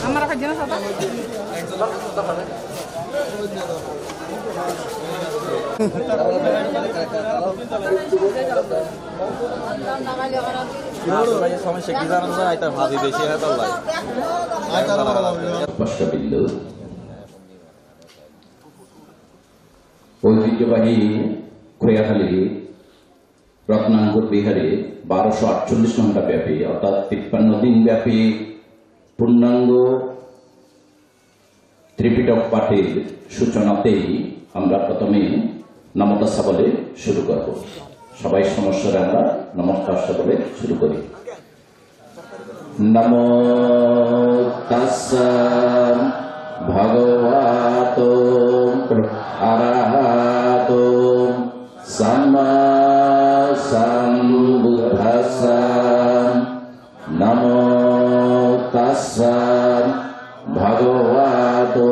আমার রাখার জন্য সাদা সমস্যা কি জানেন না, এটা ভাবি বেশি হয় তো ঐতিহ্যবাহী খৈয়াখালী রত্নাঙ্কুর বিহারে 1248 ঘন্টা ব্যাপী অর্থাৎ 53 দিন ব্যাপী পূর্ণাঙ্গ ত্রিপিটক পাঠের সূচনাতেই আমরা প্রথমে নমস্কার বলে শুরু করব। সবাই সমস্যারে আমরা নমস্কার বলে শুরু করি। নমো তাস্সা ভগবতো আরহাতো সাম্মা সম্বুদ্ধাস্সা। নমো তাস্সা ভগবতো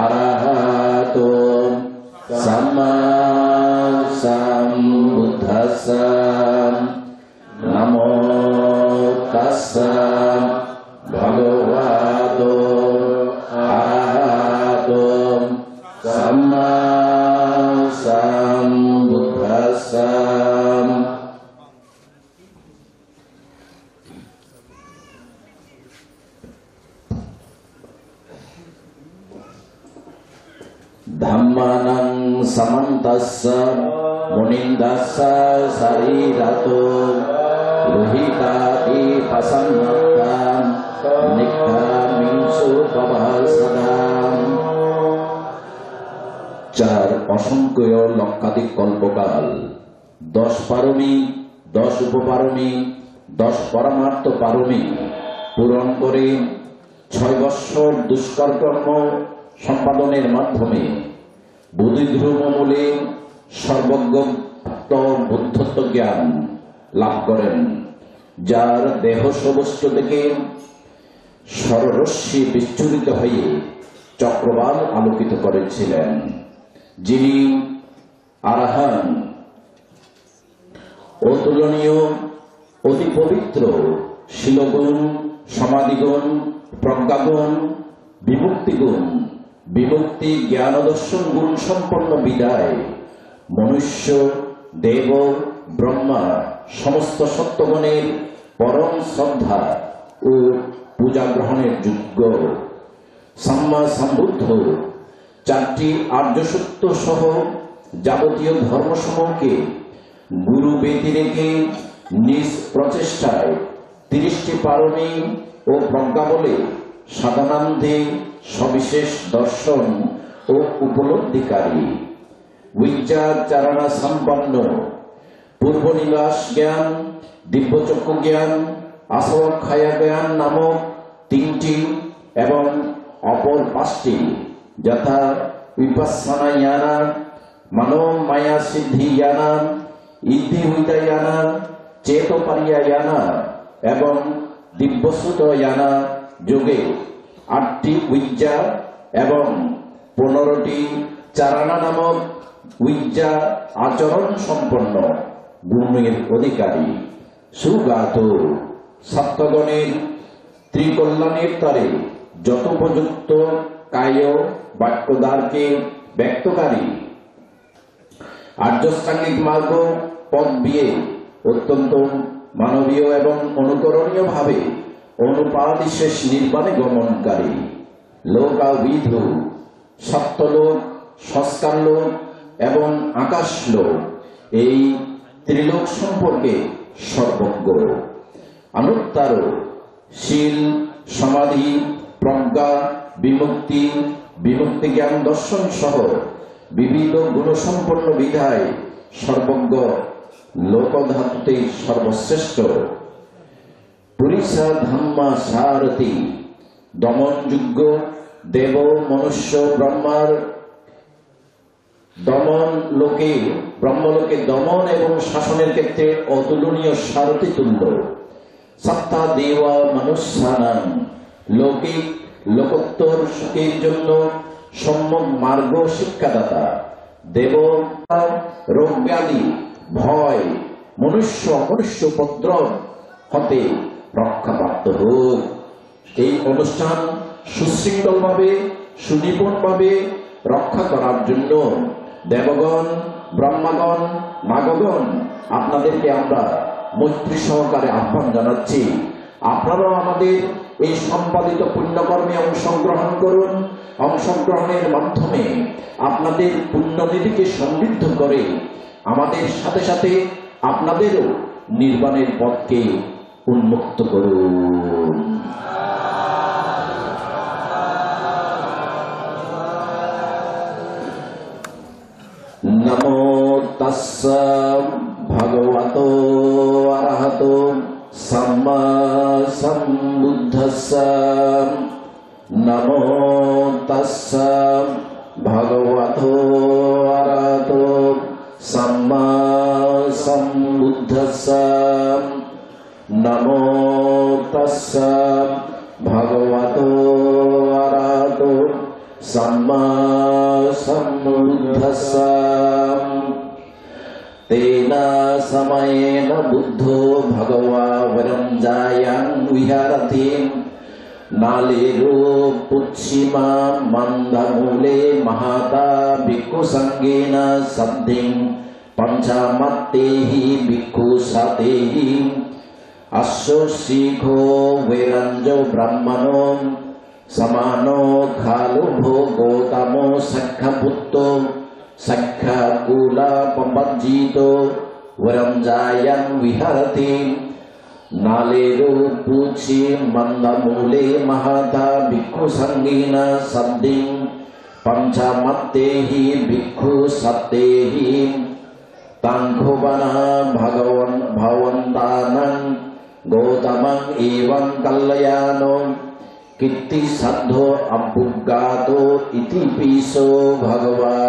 আরহাতো সাম্মা সম্বুদ্ধাস্সা। নমো তাস্সা ভগবতো আরহাতো সাম্মা সম্বুদ্ধাস্সা। ধাম্মানাং সামন্তস্য মুনিন্দাস্য শরীরতো রোহিতাদি প্রসন্নতাম নিক্তামিংসু প্রভাসদাম। 4 অসংখ্য লক্ষাধিক কল্পকাল, 10 পারমী, 10 উপপারমী, 10 পরমার্থ পারমী পূরণ করে 6 বৎসর দুষ্কর কর্ম সম্পাদনের মাধ্যমে বোধিধ্রুব মূলে সর্বজ্ঞ বুদ্ধত্ব জ্ঞান লাভ করেন, যার দেহ সমস্ত থেকে সররশ্মি বিচ্ছুরিত হয়ে চক্রবাল আলোকিত করেছিলেন, যিনি আরহান, অতুলনীয়, অতি পবিত্র, শিলগুণ, সমাধিগুণ, প্রজ্ঞাগুণ, বিমুক্তিগুণ, বিমুক্তি জ্ঞান দর্শন গুণ সম্পন্ন বিদায় মনুষ্য, দেব, ব্রহ্মা সমস্ত সত্যগণের পরম শ্রদ্ধা ও পূজা গ্রহণের যোগ্য। সাম্মা সম্বুদ্ধ 4টি আর্য সত্য সহ যাবতীয় ধর্মসমূহকে গুরু বেদি রেখে নিজ প্রচেষ্টায় 30টি পারমী ও প্রজ্ঞা বলে সাধনান্ধে সবিশেষ দর্শন ও উপলব্ধিকারী, বিজ্ঞাচারণা সম্পন্ন, পূর্বনিবাস জ্ঞান, দিব্যচক্ষু জ্ঞান, আসবক্ষায়া জ্ঞান নামক 3টি এবং অপর 5টি যথা বিপස්සনা জ্ঞানা, মনোমায়া সিদ্ধি জ্ঞানা, ইদ্ধিহুতা জ্ঞানা, চেতপারিয়া জ্ঞানা এবং দিব্যশ্রুত জ্ঞানা যোগে 8টি উইজ্জা এবং 15টি চারানা নামক উইজ্জা আচরণ সম্পন্ন গুণের অধিকারী, সুগাত সপ্তগণের ত্রিকল্যাণের তরে যথোপযুক্ত কায় বাক্যদ্বারকে ব্যক্তকারী, আর্যষ্টাঙ্গিক মার্গ পথ বিয়ে অত্যন্ত মানবীয় এবং অনুকরণীয় ভাবে অনুপাদিশেষ নির্বাণে গমনকারী, লোকাবিধু সপ্তলোক, সংস্কার লোক এবং আকাশ লোক এই ত্রিলোক সম্পর্কে সর্বজ্ঞ, অনুত্তর, শীল, সমাধি, প্রজ্ঞা, বিমুক্তি, বিমুক্তি জ্ঞান দর্শন সহ বিবিধ গুণসম্পন্ন বিধায় সর্বজ্ঞ, লোকধাতুতে সর্বশ্রেষ্ঠ, পুরিষা ধাম্মা সারথি, দমনযোগ্য, দেব, মনুষ্য, ব্রহ্মার দমন লোকে, ব্রহ্মলোকে দমন এবং শাসনের ক্ষেত্রে অতুলনীয় সারথি তুল্য, সত্তা দেবা মনুষ্যানাং, লৌকিক লোকোত্তর সুখের জন্য সম্যক মার্গ শিক্ষাদাতা, দেব, রোগ ব্যাধি, ভয়, মনুষ্য উপদ্রব হতে রক্ষাপ্রাপ্ত। প্রাপ্ত হোক। এই অনুষ্ঠান সুশৃঙ্খলভাবে সুনিপুণভাবে রক্ষা করার জন্য দেবগণ, ব্রহ্মাগণ, নাগগণ আপনাদেরকে আমরা মৈত্রী সহকারে আহ্বান জানাচ্ছি। আপনারাও আমাদের এই সম্পাদিত পুণ্যকর্মে অংশগ্রহণ করুন। অংশগ্রহণের মাধ্যমে আপনাদের পুণ্যনিধিকে সমৃদ্ধ করে আমাদের সাথে সাথে আপনাদেরও নির্বাণের পথকে উন্মুক্ত করুন। নমো তাস্সা ভগবতো অরহতো সম্মা সম্বুদ্ধস্সা। নমো তাস্সা ভগবতো অরহতো সম্মা সম্বুদ্ধস্সা। নমো তাস্সা ভগবতো অরহতো सम्मा सम्बुद्धस्सा। तेन समयेन बुद्धो भगवा वरं जायां विहरति। नालेरो पुच्छिमा मन्दमूले महाता भिक्षुसङ्गेन सद्धिं पञ्चमत्तेहि भिक्षुसतेहि। अस्य शीघो वैरञ्जो ब्राह्मणो समानो खालु भो गौतमो सख्यपुत्रो सख्यकुलपमज्जितो वरं जायं विहरति। नालेरो पूछि मन्दमूले महता भिक्षुसङ्गेन सद्धिं पञ्चमत्तेहि भिक्षुसतेहि। ताङ्घुवना भगवन्तानं गौतमं एवं कल्याणो कीर्ति साधो अभुगातो इति पीसो भगवा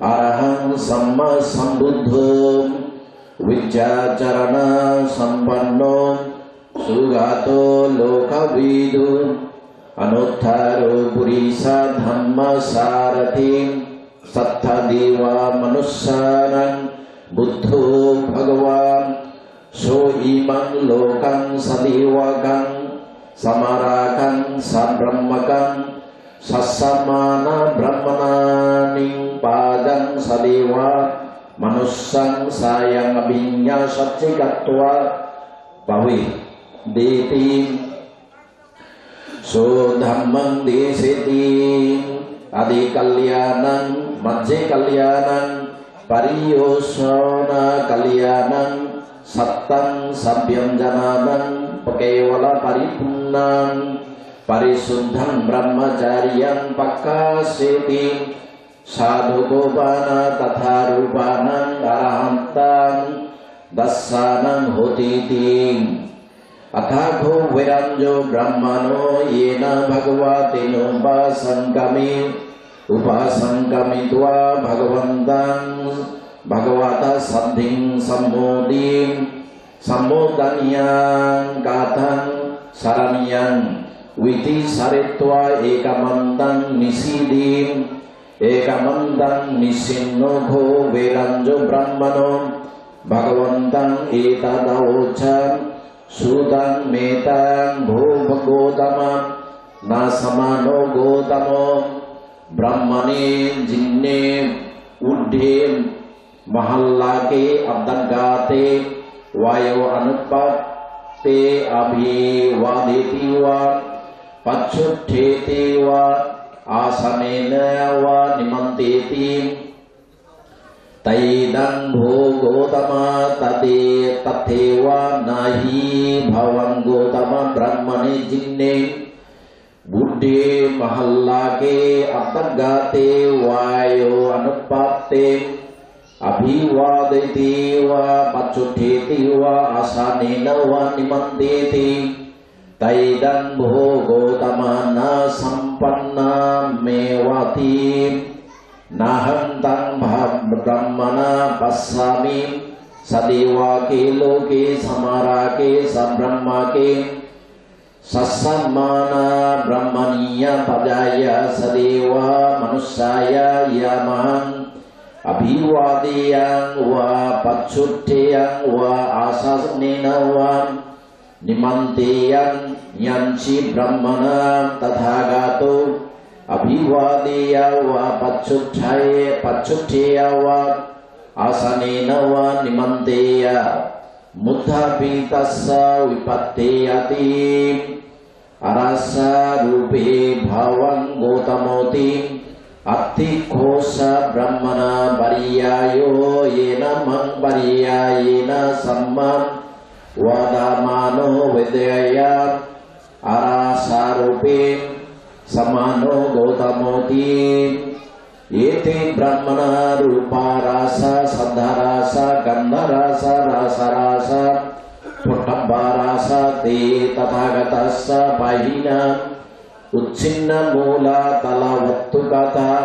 अरहं सम्मा सम्बुद्धो विद्याचरण संपन्नो सुगातो लोकविदु अनुत्थारो पुरीसा धम्म सारथि सत्थदेवा मनुष्यानं बुद्धो भगवान् सो इमं लोकं सदेवकं समाराकं सब्रह्मकं ससमान ब्रह्मणानि पादं सदेवा मनुष्यं सायं अभिज्ञा सच्चिकत्वा भवे देति। सो धम्मं देशेति आदि कल्याणं मध्ये कल्याणं परियोषण कल्याणं सत्तं सभ्यं जनानं केवल परिपूर्णं परिशुद्धं ब्रह्मचर्यं पक्कासेति। साधुगोपान तथा रूपानं अरहन्तं दस्सानं होतीति। अथाघो वैरञ्जो ब्रह्मणो येन उपासङ्गमित्वा भगवन्तं भगवता सद्धिं सम्मोदिं सम्मोदनीयं गाथं शरण्यं विधि सरित्वा एकमन्दं निषीदिं। एकमन्दं निषिन्नो घो वैरञ्जो ब्रह्मणो भगवन्तं एतदवोचं सुतं मेतं भो गौतम न समानो गौतमो ब्रह्मणे जिन्ने ऊर्ध्वे महल्लाके अब्दगाते वायो अनुपत्ते अभिवादेति वा पच्छुट्ठेति वा आसनेन वा निमन्तेति। तैदं भो गौतम तथैव नहि भवं गौतम ब्रह्मणे जिन्ने बुद्धे महल्लाके अब्दगाते वायो अनुपत्ते अभिवादेति वा पच्छुट्ठेति वा आसनेन वा निमन्तेति। तैदं भो गौतम न सम्पन्नमेवाति नाहं तं ब्रह्मणा पश्यामि सदेवाके लोके समाराके सब्रह्मके सत्सम्मान ब्रह्मणीय पदाय सदेवा मनुष्याय यमहं अभिवादेयं वा पच्छुट्ठेयं वा आसनेन वा nimanteyan yanchi brahmana tathagato abhivadeya wa pacchuttaya wa asanena wa nimanteya muddhapitasya vipatteyati arasa rupe bhavan gotamoti atti khosa brahmana pariyayo yena mang pariyayena sammam vadamano vedaya arasa rupe samano gotamoti yete brahmana rupa rasa saddha rasa gandha rasa rasa rasa pottabha rasa te tathagatassa pahina uchinna mula talavattu kata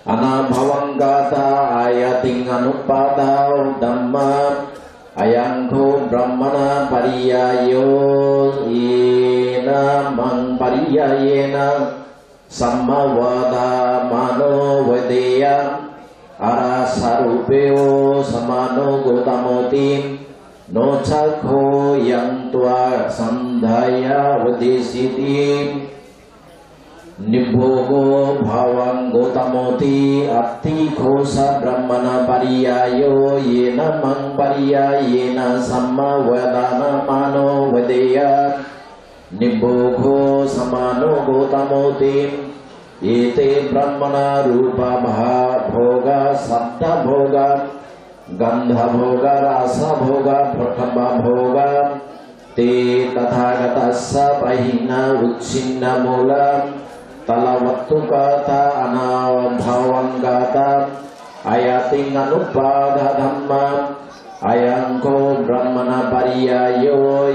anabhavang kata ayating anupada dhamma ayangko brahmana pariyayo yena mang pariyayena sammavada mano vedeya arasarupeo samano gotamoti no chakho yang tua sandhaya vedesiti nibhogo bhavang gotamoti atti khosa brahmana pariyayo yena mang pariyayena sammavadana mano vedeya nibhogo samano gotamoti yete brahmana rupa bhoga saddha bhoga gandha bhoga rasa bhoga prathabha bhoga te tathagatassa pahina uchinna mula talavattu kata anabhavang kata ayating anupada dhamma ayangko brahmana pariyayo